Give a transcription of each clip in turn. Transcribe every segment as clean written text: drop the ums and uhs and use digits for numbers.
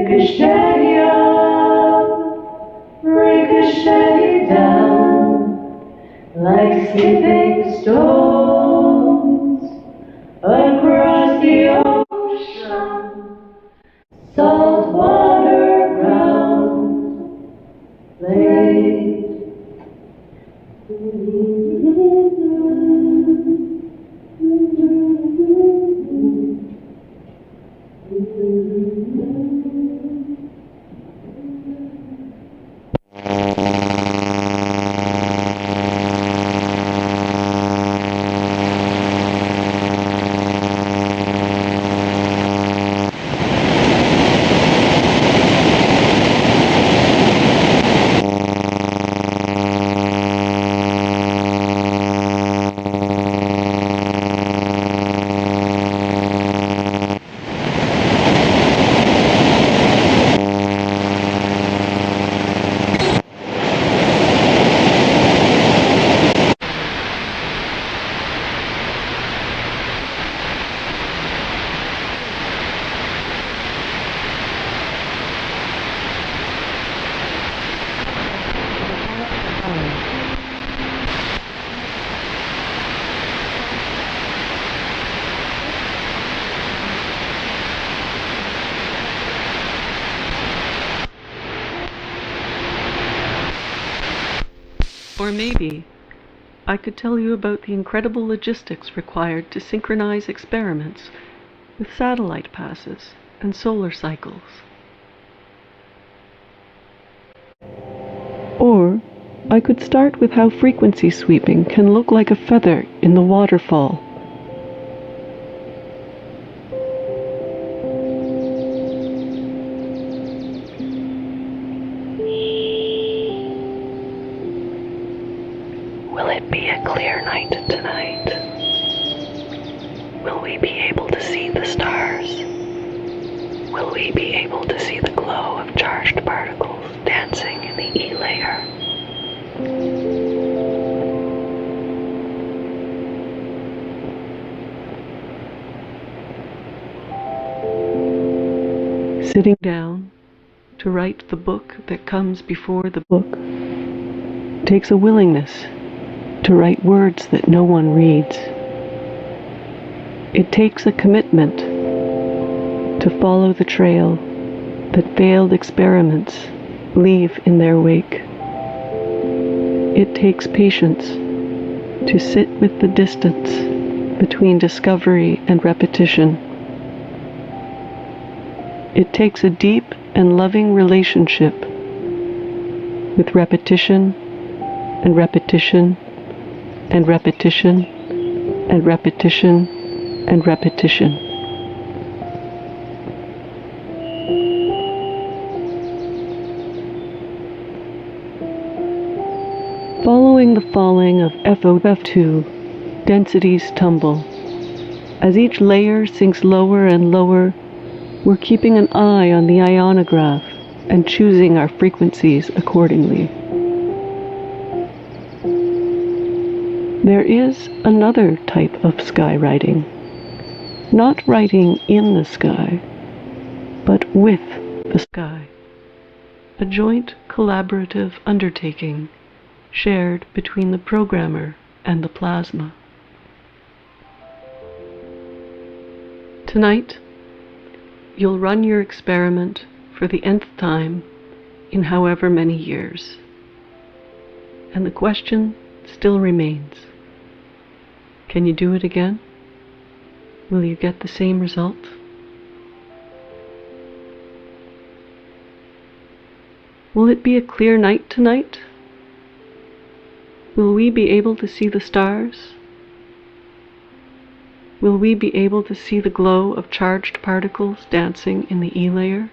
Ricochet up, ricochet down, like skipping stones across the ocean, salt water ground, late. Or maybe I could tell you about the incredible logistics required to synchronize experiments with satellite passes and solar cycles. Or I could start with how frequency sweeping can look like a feather in the waterfall. Will it be a clear night tonight? Will we be able to see the stars? Will we be able to see the glow of charged particles dancing in the E layer? Sitting down to write the book that comes before the book takes a willingness to write words that no one reads. It takes a commitment to follow the trail that failed experiments leave in their wake. It takes patience to sit with the distance between discovery and repetition. It takes a deep and loving relationship with repetition and repetition and repetition and repetition and repetition. Following the falling of FOF2, densities tumble. As each layer sinks lower and lower, we're keeping an eye on the ionograph and choosing our frequencies accordingly. There is another type of sky writing, not writing in the sky, but with the sky, a joint collaborative undertaking shared between the programmer and the plasma. Tonight, you'll run your experiment for the nth time in however many years, and the question still remains. Can you do it again? Will you get the same result? Will it be a clear night tonight? Will we be able to see the stars? Will we be able to see the glow of charged particles dancing in the E layer?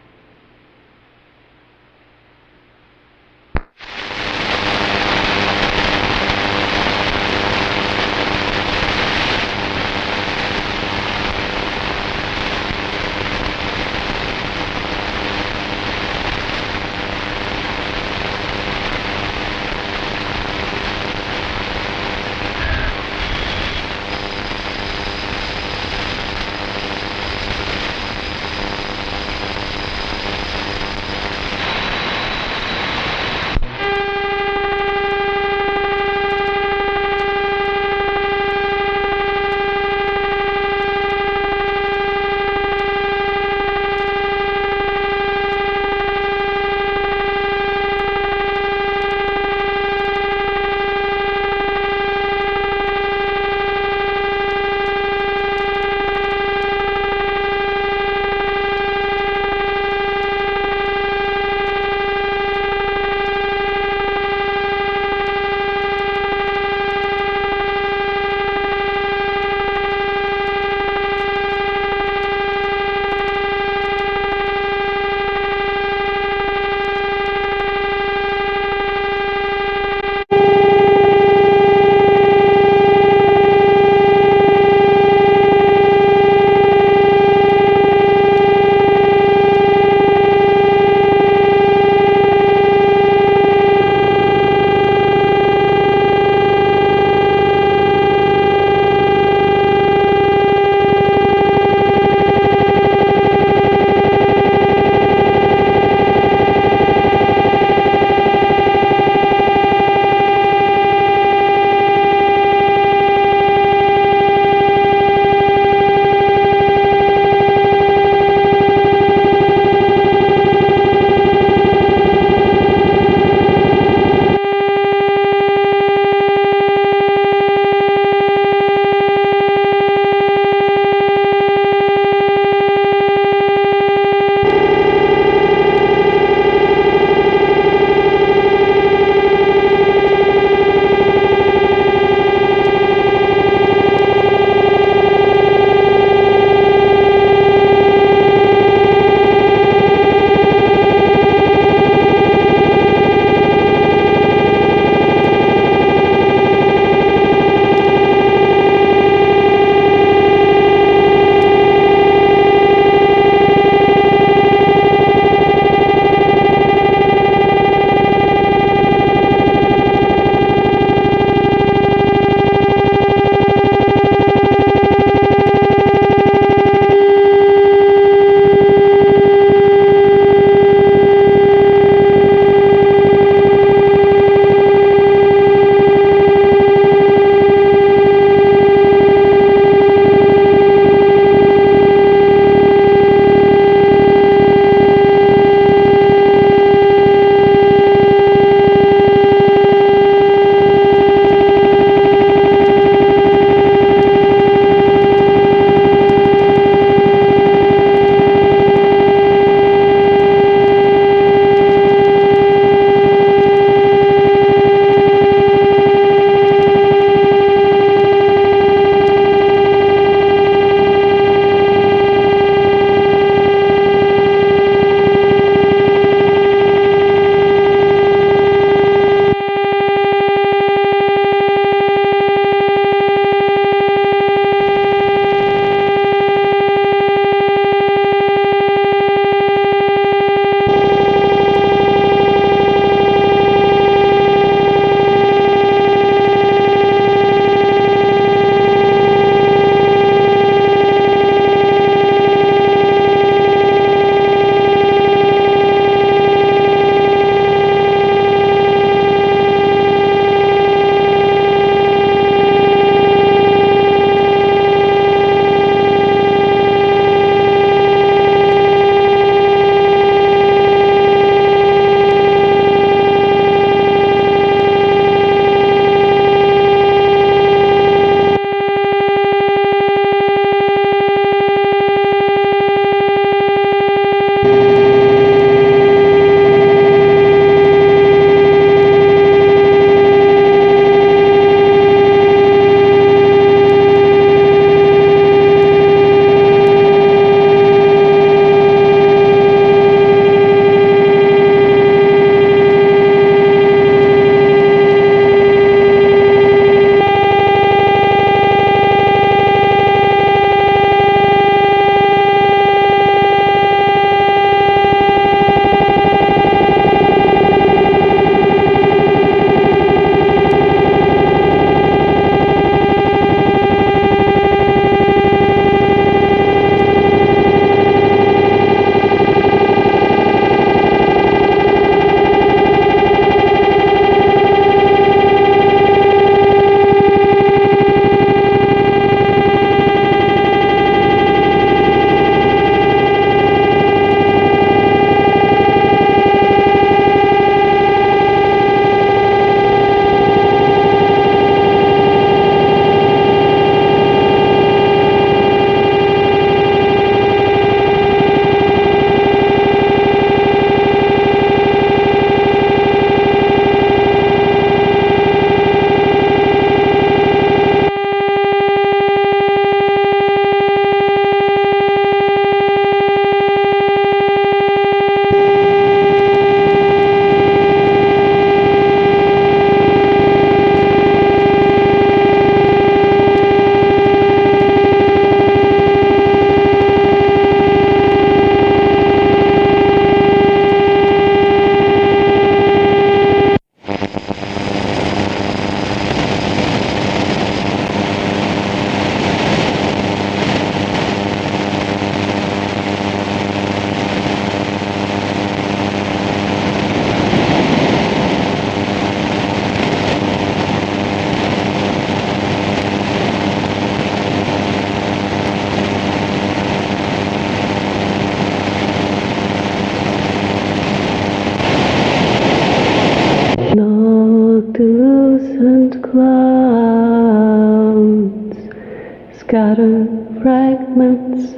scatter fragments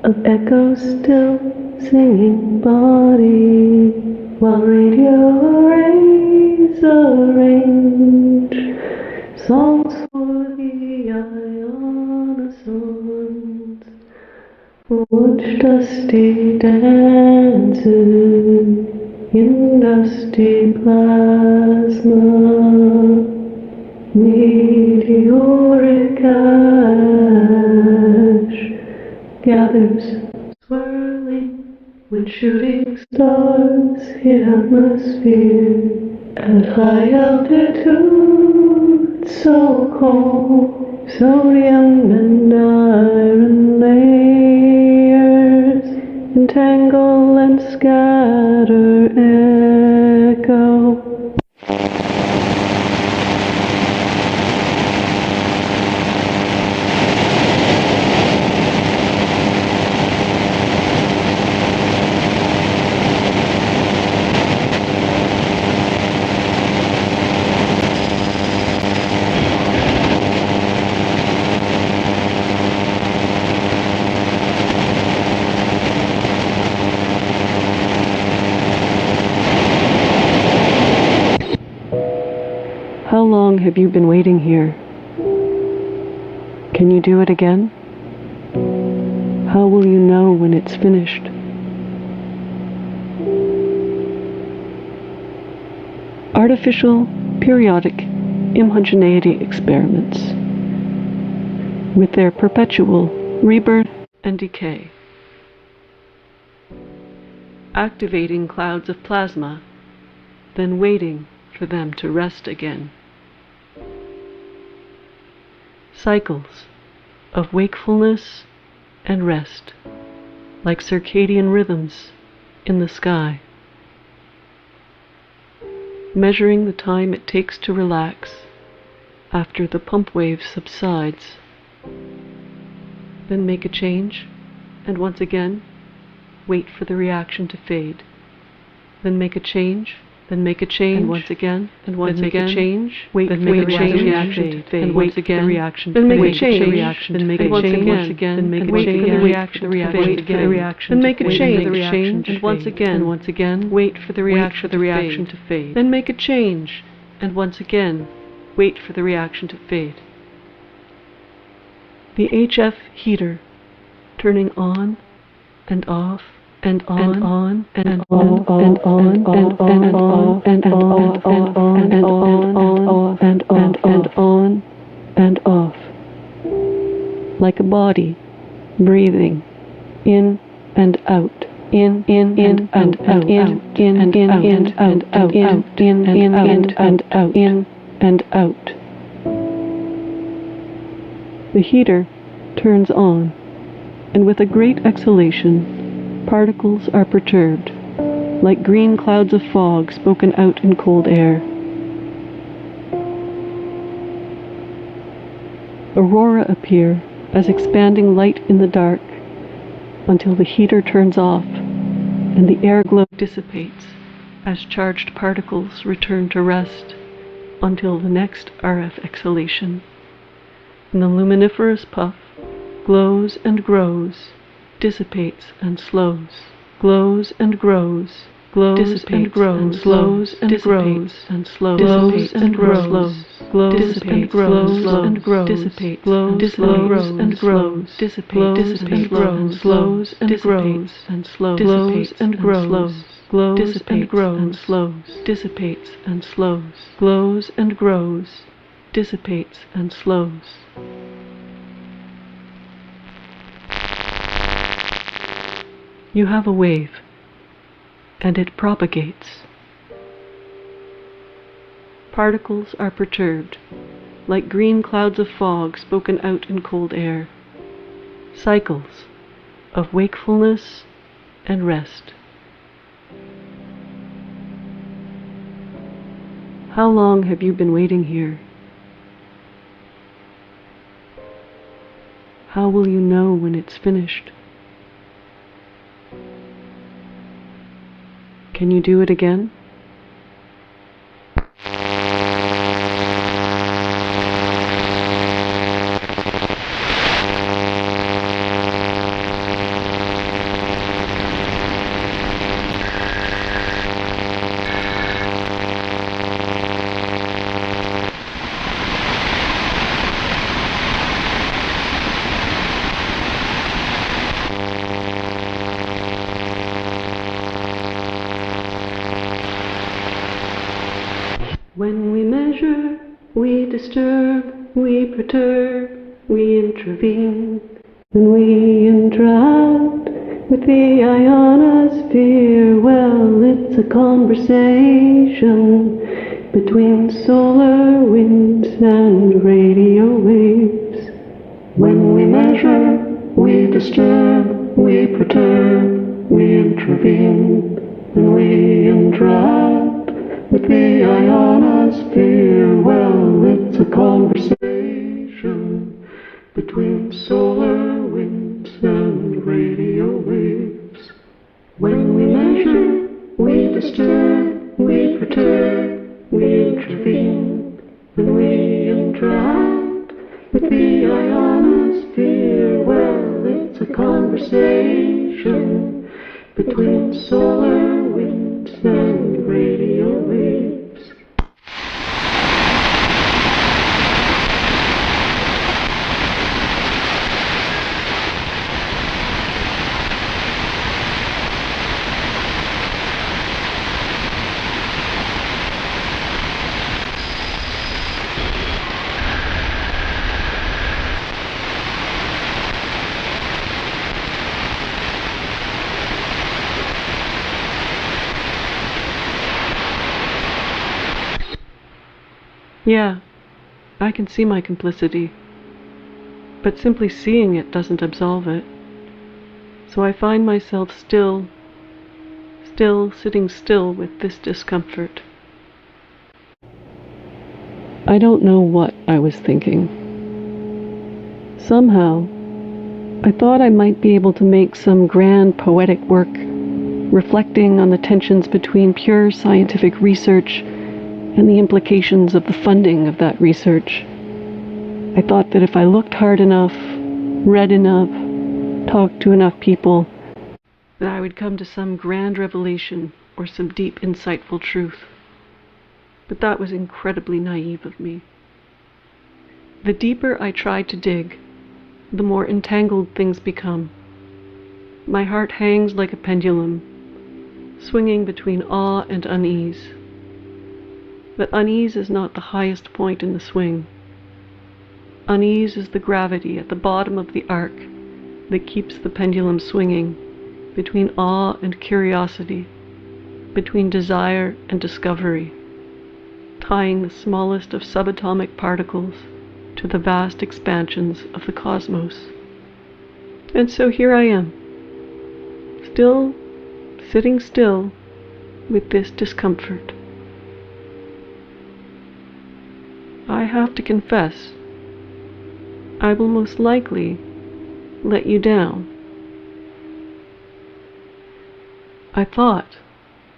of echoes still singing body, while radio arrays arrange songs for the ionosons, watch dusty dances in dusty plasma. Meteoric ash gathers, swirling when shooting stars hit atmosphere at high altitude. So cold, sodium and iron layers entangle and scatter echo. How long have you been waiting here? Can you do it again? How will you know when it's finished? Artificial periodic homogeneity experiments, with their perpetual rebirth and decay, activating clouds of plasma, then waiting for them to rest again. Cycles of wakefulness and rest, like circadian rhythms in the sky, measuring the time it takes to relax after the pump wave subsides. Then make a change, and once again, wait for the reaction to fade. Then make a change, then make a change, and once again, and once again, change, wait for the reaction to fade, and wait again, reaction, then make a change, reaction, then make a change, once again, then make a change, the reaction, wait for the reaction, then make a change, and once again, wait for the reaction to fade, then make a change, and once again, wait for the reaction to fade. The HF heater turning on and off and on and on and on and on and on and on and on and on and on and off, like a body breathing in and out, in and out, in and out, in and out, in and out, in and out. The heater turns on, and with a great exhalation, particles are perturbed, like green clouds of fog spoken out in cold air. Aurora appear as expanding light in the dark, until the heater turns off, and the air glow dissipates as charged particles return to rest until the next RF exhalation. And the luminiferous puff glows and grows, dissipates and slows, glows and grows, glows and grows, glows and grows and slows, glows and grows, glows and grows and grows, dissipates, glows and grows, dissipates and grows, glows and grows and slows, glows and grows, glows and grows and slows, dissipates and slows, glows and grows, dissipates and slows. You have a wave, and it propagates. Particles are perturbed, like green clouds of fog spoken out in cold air. Cycles of wakefulness and rest. How long have you been waiting here? How will you know when it's finished? Can you do it again? disturb, we perturb, we intervene, and we interact with the ionosphere. Well, it's a conversation between solar winds and radio waves. When we measure, we disturb, we perturb, we intervene, and we interact with the ionosphere. Well, it's a conversation between solar winds and radio waves. When we measure, we disturb, we perturb, we intervene, and we interact with the ionosphere. Well, it's a conversation between solar winds and radio waves. Yeah, I can see my complicity, but simply seeing it doesn't absolve it. So I find myself still sitting still with this discomfort. I don't know what I was thinking. Somehow, I thought I might be able to make some grand poetic work, reflecting on the tensions between pure scientific research and the implications of the funding of that research. I thought that if I looked hard enough, read enough, talked to enough people, that I would come to some grand revelation or some deep, insightful truth. But that was incredibly naive of me. The deeper I tried to dig, the more entangled things become. My heart hangs like a pendulum, swinging between awe and unease. But unease is not the highest point in the swing. Unease is the gravity at the bottom of the arc that keeps the pendulum swinging between awe and curiosity, between desire and discovery, tying the smallest of subatomic particles to the vast expansions of the cosmos. And so here I am, sitting still with this discomfort. I have to confess, I will most likely let you down. I thought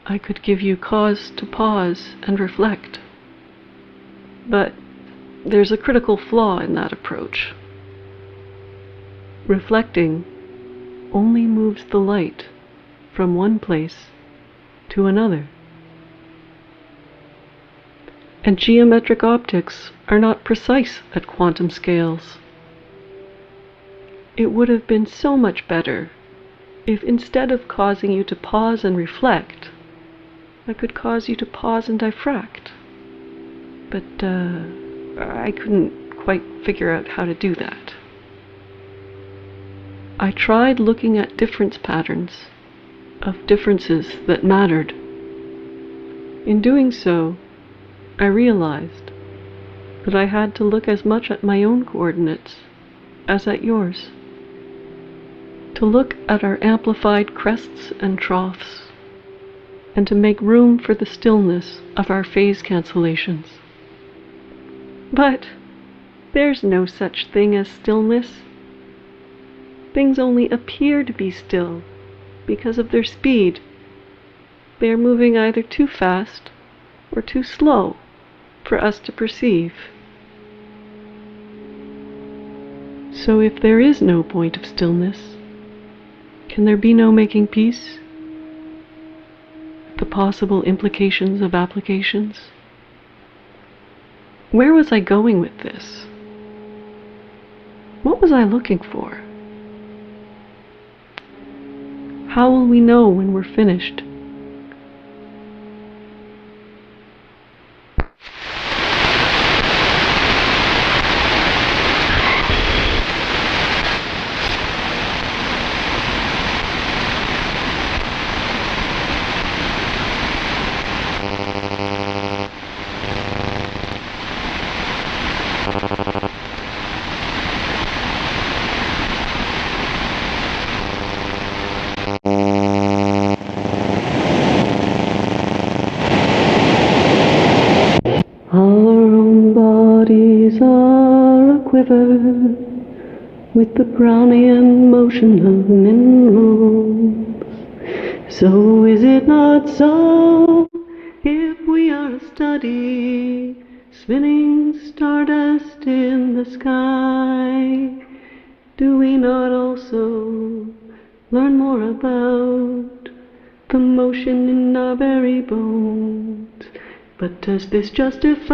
I could give you cause to pause and reflect, but there's a critical flaw in that approach. Reflecting only moves the light from one place to another. And geometric optics are not precise at quantum scales. It would have been so much better if instead of causing you to pause and reflect, I could cause you to pause and diffract. But I couldn't quite figure out how to do that. I tried looking at difference patterns of differences that mattered. In doing so, I realized that I had to look as much at my own coordinates as at yours, to look at our amplified crests and troughs, and to make room for the stillness of our phase cancellations. But there's no such thing as stillness. Things only appear to be still because of their speed. They are moving either too fast or too slow for us to perceive. So if there is no point of stillness, can there be no making peace? The possible implications of applications? Where was I going with this? What was I looking for? How will we know when we're finished? river with the Brownian motion of minerals. So is it not so, if we are to study spinning stardust in the sky, do we not also learn more about the motion in our very bones? But does this justify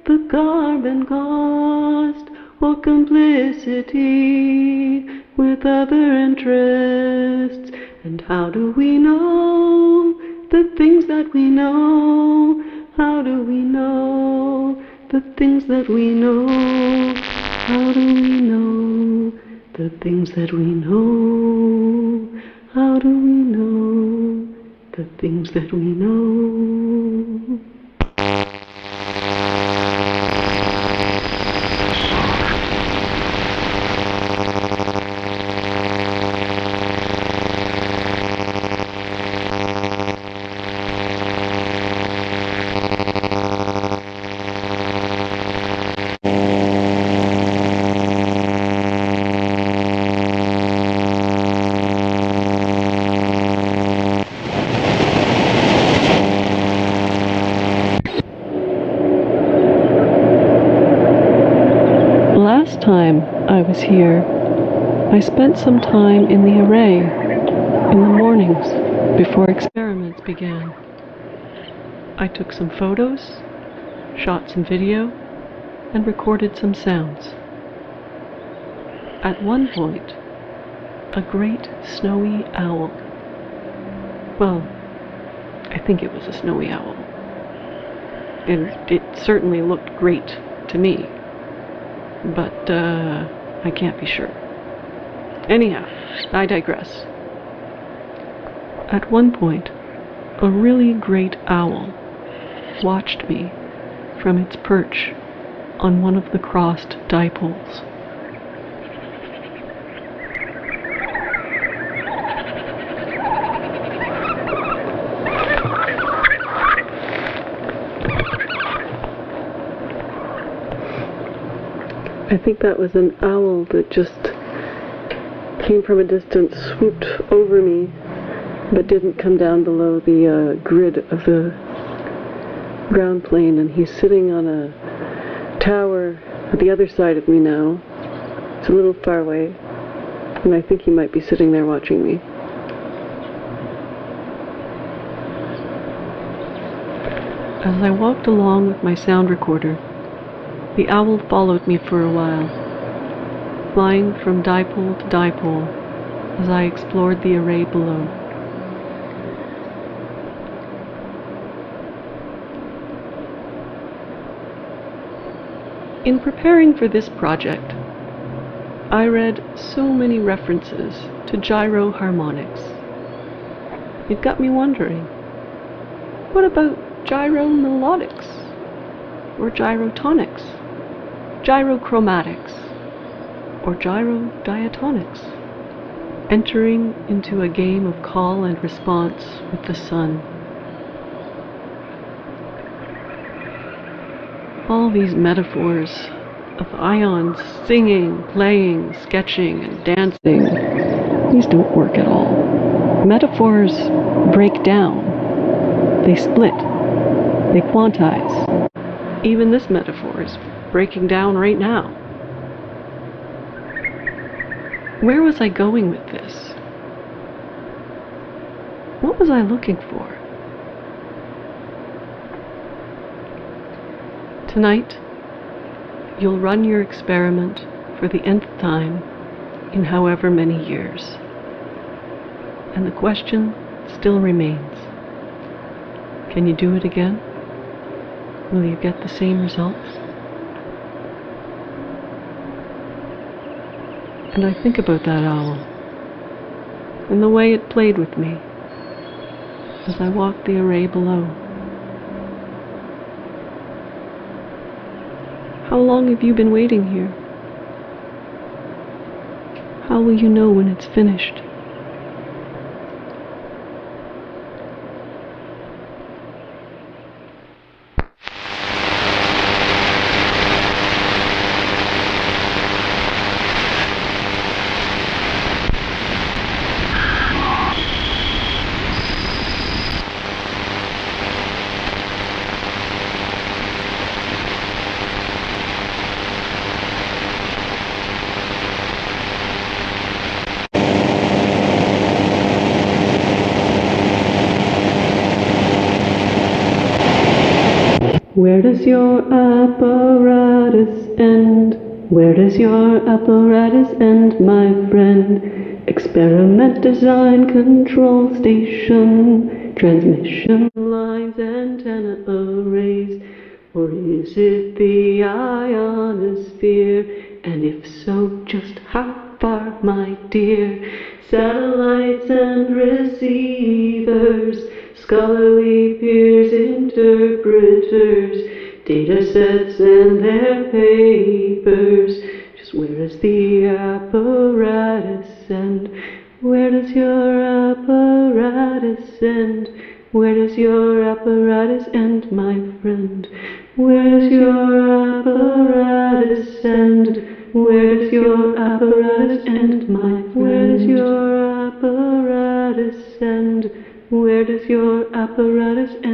the carbon cost or complicity with other interests? And how do we know the things that we know? How do we know the things that we know? How do we know the things that we know? How do we know the things that we know? Last time I was here, I spent some time in the array in the mornings before experiments began. I took some photos, shot some video, and recorded some sounds. At one point, a great snowy owl. Well, I think it was a snowy owl. And it certainly looked great to me. But I can't be sure. Anyhow, I digress. At one point, a really great owl watched me from its perch on one of the crossed dipoles. I think that was an owl that just came from a distance, swooped over me, but didn't come down below the grid of the ground plane, and he's sitting on a tower at the other side of me now. It's a little far away, and I think he might be sitting there watching me. As I walked along with my sound recorder, the owl followed me for a while, flying from dipole to dipole as I explored the array below. In preparing for this project, I read so many references to gyroharmonics. It got me wondering, what about gyromelodics or gyrotonics? Gyrochromatics, or gyrodiatonics, entering into a game of call and response with the sun. All these metaphors of ions singing, playing, sketching, and dancing, these don't work at all. Metaphors break down, they split, they quantize. Even this metaphor is breaking down right now. Where was I going with this? What was I looking for? Tonight, you'll run your experiment for the nth time in however many years. And the question still remains. Can you do it again? Will you get the same results? And I think about that owl, and the way it played with me as I walked the array below. How long have you been waiting here? How will you know when it's finished? Where does your apparatus end? Where does your apparatus end, my friend? Experiment, design, control station, transmission lines, antenna arrays. Or is it the ionosphere? And if so, just how far, my dear? Satellites and receivers, scholarly peers, interpreters, data sets and their papers. Just where is the apparatus end? Where does your apparatus end? Where does your apparatus end, my friend? Where does your apparatus end? Where does your apparatus end, my friend? Where does your apparatus end? Where does your apparatus end?